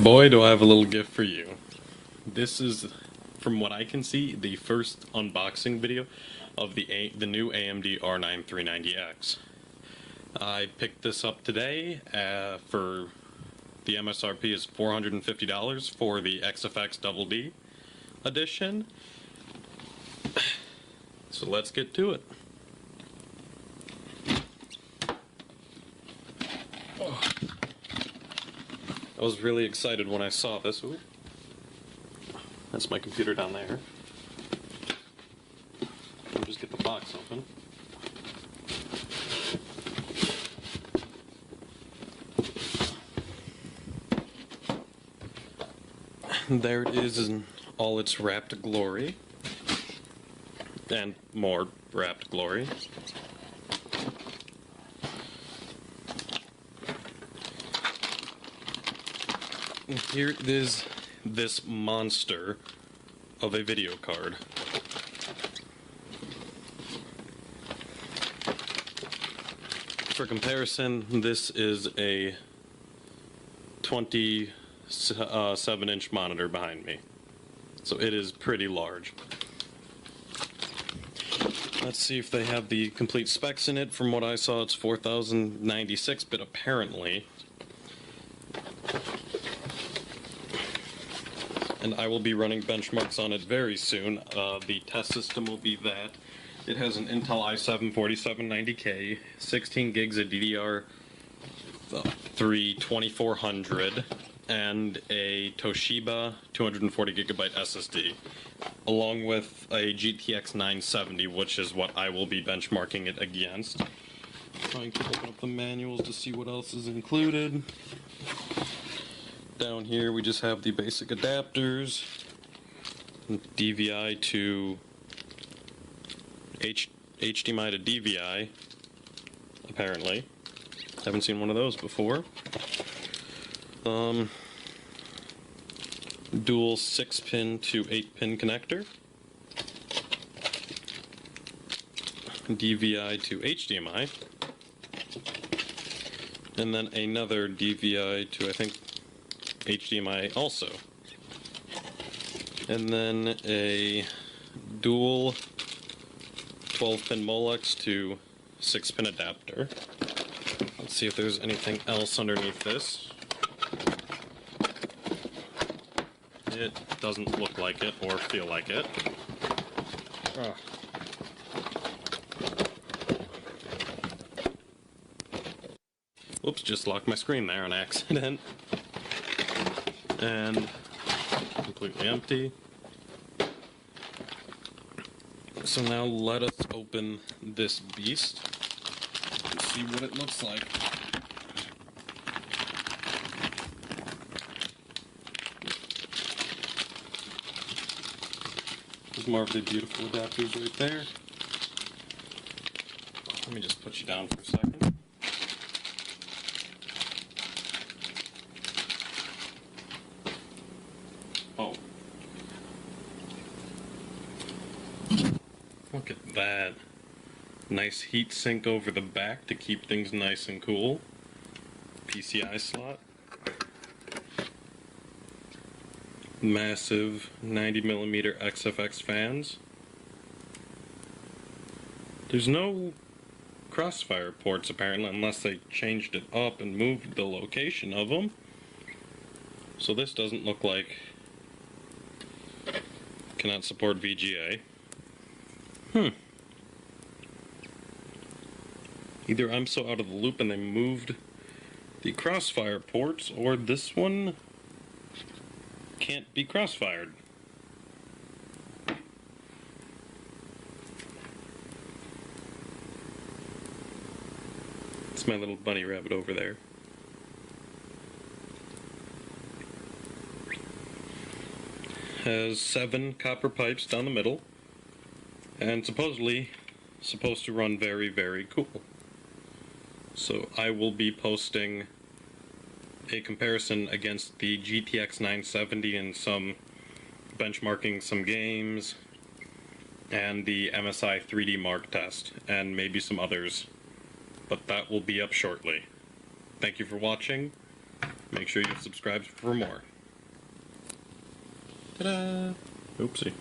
boy, do I have a little gift for you. This is, from what I can see, the first unboxing video of the new AMD R9 390X. I picked this up today for the MSRP is $450 for the XFX Double D edition. So let's get to it. Oh. I was really excited when I saw this. Ooh. That's my computer down there. I'll just get the box open. There it is in all its wrapped glory. And more wrapped glory. And here is this monster of a video card. For comparison, this is a 27-inch monitor behind me. So it is pretty large. Let's see if they have the complete specs in it. From what I saw, it's 4096, but apparently, and I will be running benchmarks on it very soon. The test system will be that. It has an Intel i7-4790K, 16 gigs of DDR3 2400, and a Toshiba 240 gigabyte SSD, along with a GTX 970, which is what I will be benchmarking it against. Trying to open up the manuals to see what else is included. Down here we just have the basic adapters, DVI to HDMI to DVI, apparently. Haven't seen one of those before. Dual 6-pin to 8-pin connector. DVI to HDMI. And then another DVI to, I think, HDMI also. And then a dual 12-pin Molex to 6-pin adapter. Let's see if there's anything else underneath this. It doesn't look like it or feel like it. Oh. Whoops, just locked my screen there on accident. And completely empty. So now let us open this beast and see what it looks like. There's more of the beautiful adapters right there. Let me just put you down for a second. Oh. Look at that. Nice heat sink over the back to keep things nice and cool. PCI slot. Massive 90mm XFX fans. There's no crossfire ports apparently, unless they changed it up and moved the location of them. So this doesn't look like cannot support VGA. Either I'm so out of the loop and they moved the crossfire ports, or this one can't be crossfired. It's my little bunny rabbit over there. Has 7 copper pipes down the middle, and supposedly supposed to run very, very cool. So I will be posting a comparison against the GTX 970 and some benchmarking some games, and the MSI 3D Mark test, and maybe some others, but that will be up shortly. Thank you for watching. Make sure you subscribe for more. Ta-da! Oopsie.